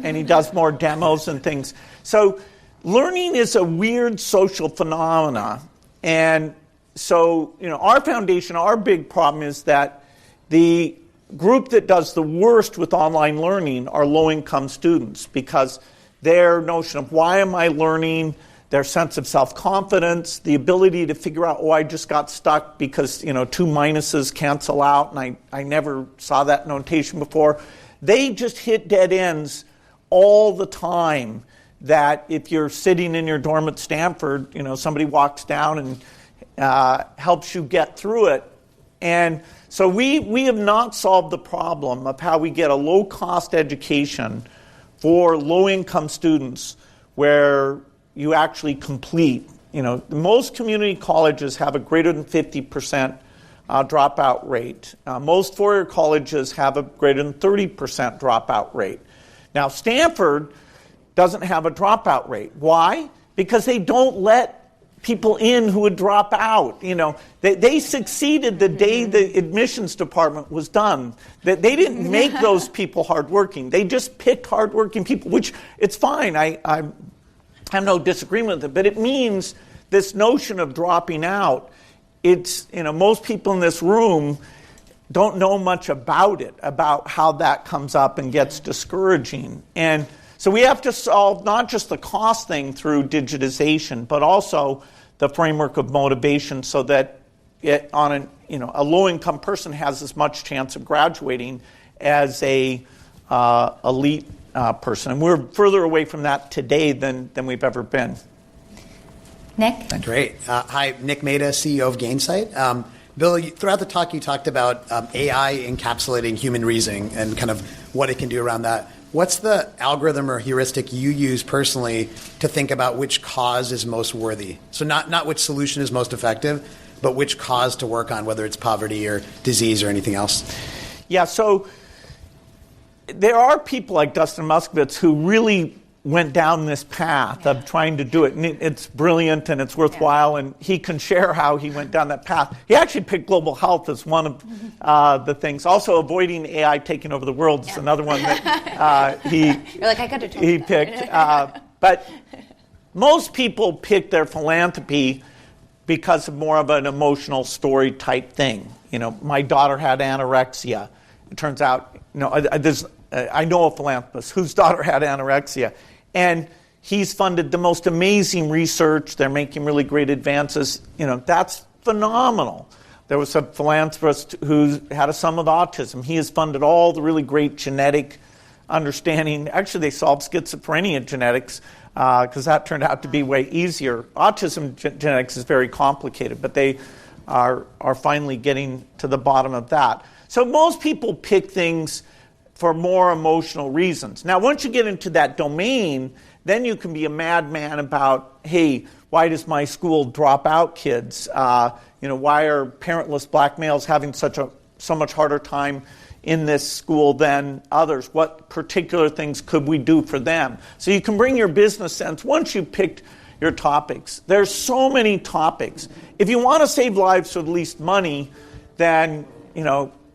and he does more demos and things. So learning is a weird social phenomena. And so, our foundation, our big problem is that the group that does the worst with online learning are low-income students, because their notion of why am I learning, their sense of self-confidence, the ability to figure out, I just got stuck because, 2 minuses cancel out, and I never saw that notation before. They just hit dead ends all the time, that if you're sitting in your dorm at Stanford, somebody walks down and helps you get through it. And so we have not solved the problem of how we get a low-cost education for low-income students where you actually complete. Most community colleges have a greater than 50% dropout rate. Most four-year colleges have a greater than 30% dropout rate. Now, Stanford doesn't have a dropout rate. Why? Because they don't let people in who would drop out. They succeeded the day the admissions department was done. They didn't make those people hardworking. They just picked hardworking people, which it's fine. I have no disagreement with it, but it means this notion of dropping out, it's, most people in this room don't know much about it, about how that comes up and gets discouraging. And so we have to solve not just the cost thing through digitization, but also the framework of motivation, so that a low-income person has as much chance of graduating as a elite person. And we're further away from that today than we've ever been. Nick? Great. Hi, Nick Maida, CEO of Gainsight. Bill, throughout the talk you talked about AI encapsulating human reasoning and kind of what it can do around that. What's the algorithm or heuristic you use personally to think about which cause is most worthy? So not which solution is most effective, but which cause to work on, whether it's poverty or disease or anything else? Yeah, so there are people like Dustin Moskovitz who really went down this path of trying to do it. And it's brilliant and it's worthwhile, and he can share how he went down that path. He actually picked global health as one of the things. Also, avoiding AI taking over the world is another one that You're like, I got to he picked. But most people pick their philanthropy because of more of an emotional story type thing. You know, my daughter had anorexia. It turns out, I know a philanthropist whose daughter had anorexia. And he's funded the most amazing research. They're making really great advances. You know, that's phenomenal. There was a philanthropist who had a son with autism. He has funded all the really great genetic understanding. Actually, they solved schizophrenia genetics because that turned out to be way easier. Autism genetics is very complicated, but they are finally getting to the bottom of that. So most people pick things for more emotional reasons. Now, once you get into that domain, then you can be a madman about, hey, why does my school drop out kids? Why are parentless black males having so much harder time in this school than others? What particular things could we do for them? So you can bring your business sense once you've picked your topics. There's so many topics. If you want to save lives for the least money, then,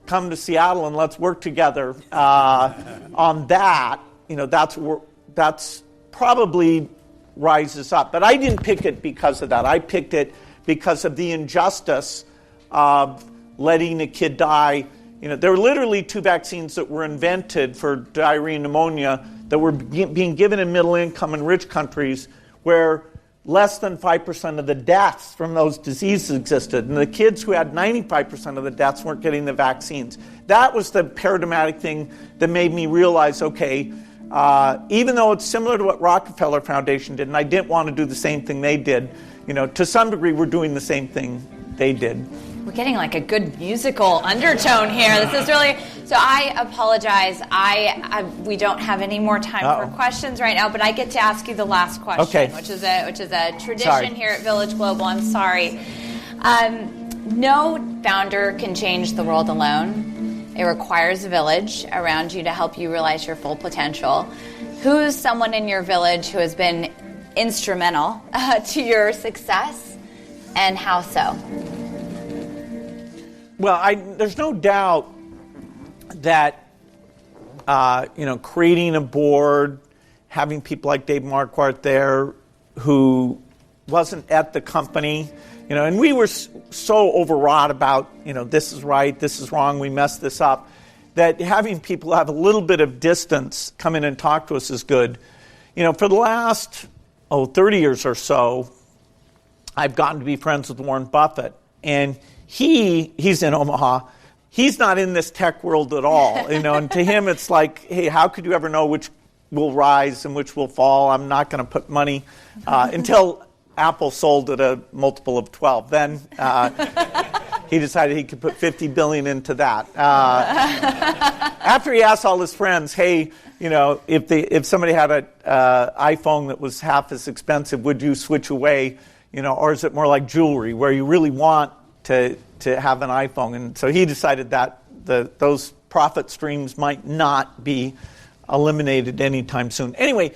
come to Seattle and let's work together on that. That's probably rises up. But I didn't pick it because of that. I picked it because of the injustice of letting a kid die. There were literally 2 vaccines that were invented for diarrhea and pneumonia that were being given in middle income and rich countries where less than 5% of the deaths from those diseases existed. And the kids who had 95% of the deaths weren't getting the vaccines. That was the paradigmatic thing that made me realize, okay, even though it's similar to what Rockefeller Foundation did, and I didn't want to do the same thing they did, to some degree we're doing the same thing they did. We're getting like a good musical undertone here. This is really... So I apologize. We don't have any more time for questions right now, but I get to ask you the last question, which is a tradition here at Village Global. I'm sorry. No founder can change the world alone. It requires a village around you to help you realize your full potential. Who's someone in your village who has been instrumental to your success, and how so? Well, there's no doubt that creating a board, having people like Dave Marquardt there who wasn't at the company, and we were so overwrought about, this is right, this is wrong, we messed this up, that having people have a little bit of distance come in and talk to us is good. For the last 30 years or so, I've gotten to be friends with Warren Buffett, and he's in Omaha. He's not in this tech world at all, and to him it's like, hey, how could you ever know which will rise and which will fall? I'm not going to put money until Apple sold at a multiple of 12. Then he decided he could put $50 billion into that. After he asked all his friends, hey, if somebody had an iPhone that was half as expensive, would you switch away? Or is it more like jewelry where you really want to have an iPhone? And so he decided that those profit streams might not be eliminated anytime soon. Anyway,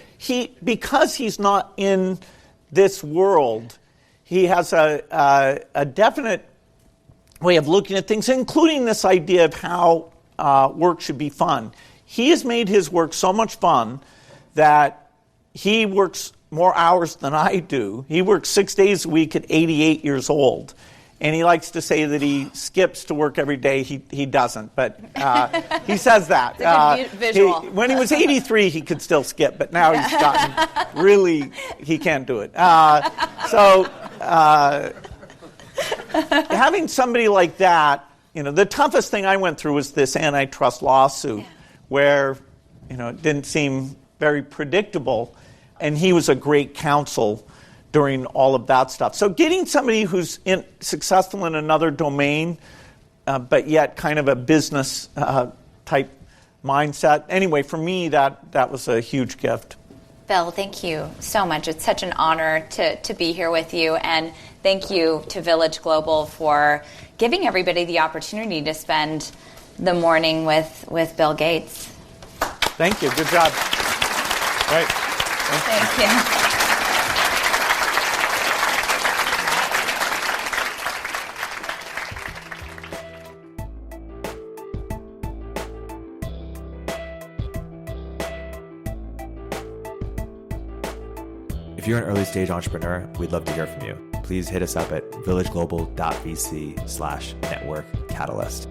because he's not in this world, he has a definite way of looking at things, including this idea of how work should be fun. He has made his work so much fun that he works more hours than I do. He works 6 days a week at 88 years old. And he likes to say that he skips to work every day. He doesn't, but he says that. It's a good visual. When he was 83, he could still skip, but now he's gotten really, he can't do it. Having somebody like that, the toughest thing I went through was this antitrust lawsuit where, it didn't seem very predictable, and he was a great counsel during all of that stuff. So getting somebody who's successful in another domain, but yet kind of a business type mindset. Anyway, for me, that was a huge gift. Bill, thank you so much. It's such an honor to be here with you. And thank you to Village Global for giving everybody the opportunity to spend the morning with Bill Gates. Thank you. Good job. Right. Thank you. If you're an early stage entrepreneur, we'd love to hear from you. Please hit us up at villageglobal.vc/network catalyst.